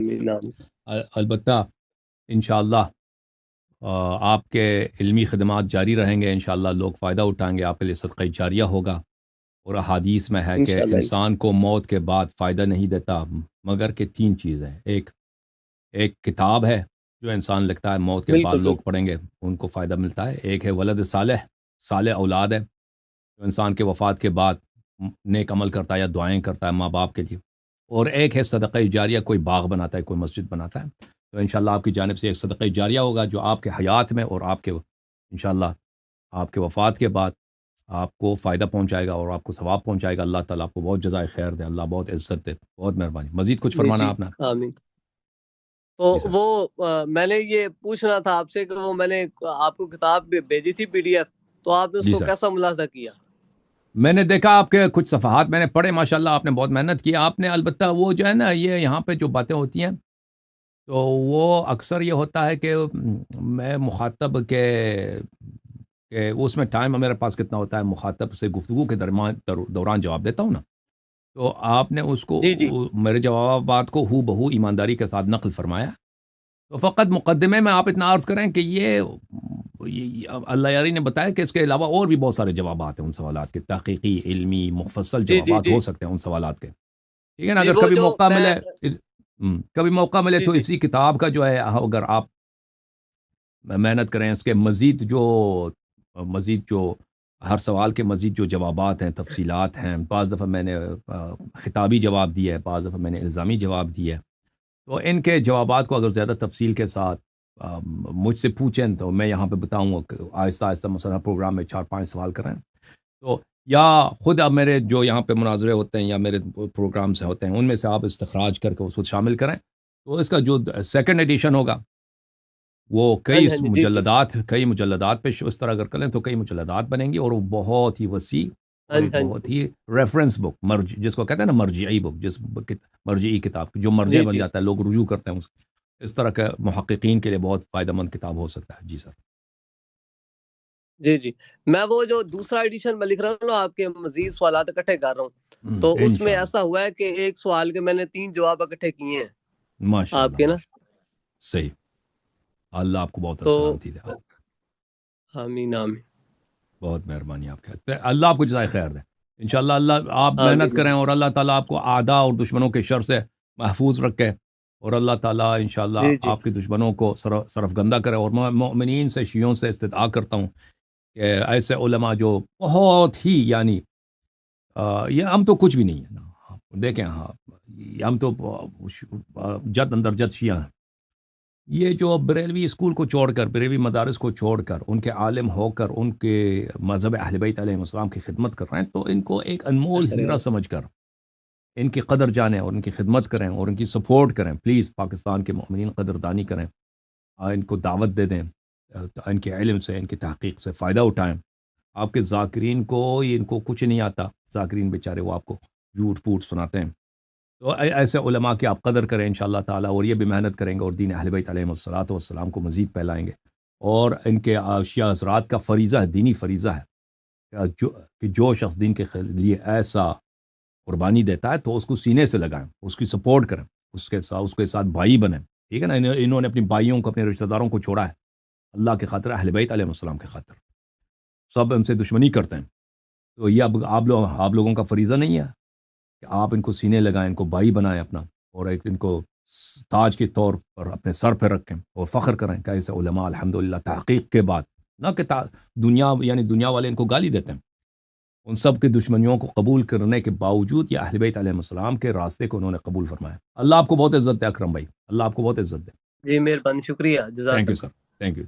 آمین۔ البتہ انشاءاللہ آپ کے علمی خدمات جاری رہیں گے، انشاءاللہ لوگ فائدہ اٹھائیں گے، آپ کے لیے صدقہ جاریہ ہوگا۔ اور احادیث میں ہے کہ انشاءاللہ انسان کو موت کے بعد فائدہ نہیں دیتا مگر کہ تین چیزیں، ایک کتاب ہے جو انسان لکھتا ہے، موت کے بعد بالکل لوگ بالکل پڑھیں گے ان کو فائدہ ملتا ہے۔ ایک ہے ولد صالح، صالح اولاد ہے جو انسان کے وفات کے بعد نیک عمل کرتا ہے یا دعائیں کرتا ہے ماں باپ کے لیے۔ اور ایک ہے صدقہ جاریہ، کوئی باغ بناتا ہے، کوئی مسجد بناتا ہے۔ تو انشاءاللہ آپ کی جانب سے ایک صدقہ جاریہ ہوگا جو آپ کے حیات میں اور آپ کے انشاءاللہ آپ کے وفات کے بعد آپ کو فائدہ پہنچائے گا اور آپ کو ثواب پہنچائے گا۔ اللہ تعالیٰ آپ کو بہت جزائے خیر دے، اللہ بہت عزت دے، بہت مہربانی۔ مزید کچھ جی فرمانا جی آپ نے؟ آمین۔ تو جی سر۔ وہ میں نے یہ پوچھنا تھا آپ سے کہ وہ میں نے آپ کو کتاب بھیجی تھی PDF، تو آپ نے اس جی کو سر، کیسا ملاحظہ کیا؟ میں نے دیکھا آپ کے کچھ صفحات میں نے پڑھے، ماشاءاللہ آپ نے بہت محنت کی آپ نے۔ البتہ وہ جو ہے نا، یہ یہاں پہ جو باتیں ہوتی ہیں تو وہ اکثر یہ ہوتا ہے کہ میں مخاطب کہ اس میں ٹائم میرے پاس کتنا ہوتا ہے، مخاطب سے گفتگو کے دوران جواب دیتا ہوں نا، تو آپ نے اس کو جی جی میرے جوابات کو ہو بہو ایمانداری کے ساتھ نقل فرمایا۔ تو فقط مقدمے میں آپ اتنا عرض کریں کہ یہ اللہ یاری نے بتایا کہ اس کے علاوہ اور بھی بہت سارے جوابات ہیں ان سوالات کے، تحقیقی، علمی، مفصل جی جی جوابات جی ہو سکتے ہیں ان سوالات کے، ٹھیک ہے نا؟ جی اگر وہ کبھی جو موقع میں ملے کبھی موقع ملے جی تو جی اسی کتاب کا جو ہے اگر آپ محنت کریں، اس کے مزید جو ہر سوال کے مزید جو جوابات ہیں، تفصیلات ہیں، بعض دفعہ میں نے خطابی جواب دیا ہے، بعض دفعہ میں نے الزامی جواب دیا ہے، تو ان کے جوابات کو اگر زیادہ تفصیل کے ساتھ مجھ سے پوچھیں تو میں یہاں پہ بتاؤں گا کہ آہستہ آہستہ مثلا پروگرام میں 4-5 سوال کریں، تو یا خود اب میرے جو یہاں پہ مناظرے ہوتے ہیں یا میرے پروگرامز ہوتے ہیں ان میں سے آپ استخراج کر کے اس کو شامل کریں، تو اس کا جو سیکنڈ ایڈیشن ہوگا وہ ہاں جی ہاں جی جی جی کئی مجلدات پہ اس طرح اگر کریں تو کئی مجلدات بنیں گی، اور وہ بہت ہی وسیع ہاں اور جی ایک ہاں بہت جی ہی ریفرنس بک، جس کو کہتے ہیں نا مرجعی بک، مرجعی کتاب جو مرجع جی بن جی جاتا ہے، لوگ رجوع کرتے ہیں اس طرح کا محققین کے لیے بہت فائدہ مند کتاب ہو سکتا ہے۔ جی سر۔ جی جی میں وہ جو دوسرا ایڈیشن میں لکھ رہا ہوں نا، آپ کے مزید سوالات اکٹھے کر رہا ہوں، تو اس میں انشاءاللہ، ایسا ہوا ہے کہ ایک سوال کے میں نے 3 جواب اکٹھے کیے ہیں ماشاء آپ اللہ کے نا، ماشاء اللہ، صحیح، اللہ آپ کو بہت تو سلامتی دے، آمین آمین بہت مہربانی آپ کے، اللہ آپ کو جزائے خیر دے۔ انشاءاللہ اللہ آپ محنت آمین کریں اور اللہ تعالیٰ آپ کو اعداء اور دشمنوں کے شر سے محفوظ رکھے، اور اللہ تعالیٰ انشاءاللہ جی جی آپ کے دشمنوں کو سرفگندہ کرے۔ اور میں مؤمنین سے، شیعوں سے استدعا کرتا ہوں کہ ایسے علماء جو بہت ہی یعنی یہ ہم تو کچھ بھی نہیں ہے نا، دیکھیں ہاں، ہم تو جد اندر جد شیعہ ہیں، یہ جو بریلوی اسکول کو چھوڑ کر، بریلوی مدارس کو چھوڑ کر، ان کے عالم ہو کر ان کے مذہب اہل بیت علیہ السلام کی خدمت کر رہے ہیں، تو ان کو ایک انمول ہیرا سمجھ کر ان کی قدر جانیں اور ان کی خدمت کریں اور ان کی سپورٹ کریں۔ پلیز پاکستان کے مومنین قدردانی کریں، ان کو دعوت دے دیں، ان کے علم سے، ان کی تحقیق سے فائدہ اٹھائیں۔ آپ کے ذاکرین کو ان کو کچھ نہیں آتا، ذاکرین بیچارے وہ آپ کو جھوٹ پوٹ سناتے ہیں، تو ایسے علماء کی آپ قدر کریں انشاءاللہ تعالیٰ، اور یہ بھی محنت کریں گے اور دین اہل بیت علیہ الصلوۃ والسلام کو مزید پھیلائیں گے۔ اور ان کے شیعہ حضرات کا فریضہ ہے، دینی فریضہ ہے کہ جو شخص دین کے لیے ایسا قربانی دیتا ہے تو اس کو سینے سے لگائیں، اس کی سپورٹ کریں، اس کے ساتھ بھائی بنیں، ٹھیک ہے نا؟ انہوں نے اپنی بھائیوں کو، اپنے رشتہ داروں کو چھوڑا ہے اللہ کے خاطر، اہل بیت علیہ السلام کے خاطر، سب ان سے دشمنی کرتے ہیں، تو یہ اب آپ لوگوں کا فریضہ نہیں ہے کہ آپ ان کو سینے لگائیں، ان کو بھائی بنائیں اپنا، اور ایک ان کو تاج کے طور پر اپنے سر پہ رکھیں اور فخر کریں کہ ایسے علماء الحمدللہ تحقیق کے بعد، نہ کہ دنیا والے ان کو گالی دیتے ہیں، ان سب کی دشمنیوں کو قبول کرنے کے باوجود یہ اہل بیت علیہ السلام کے راستے کو انہوں نے قبول فرمایا۔ اللہ آپ کو بہت عزت دے اکرم بھائی، اللہ آپ کو بہت عزت دے۔ جی مہربانی، شکریہ، جزاک thank you Allah. Sir, thank you.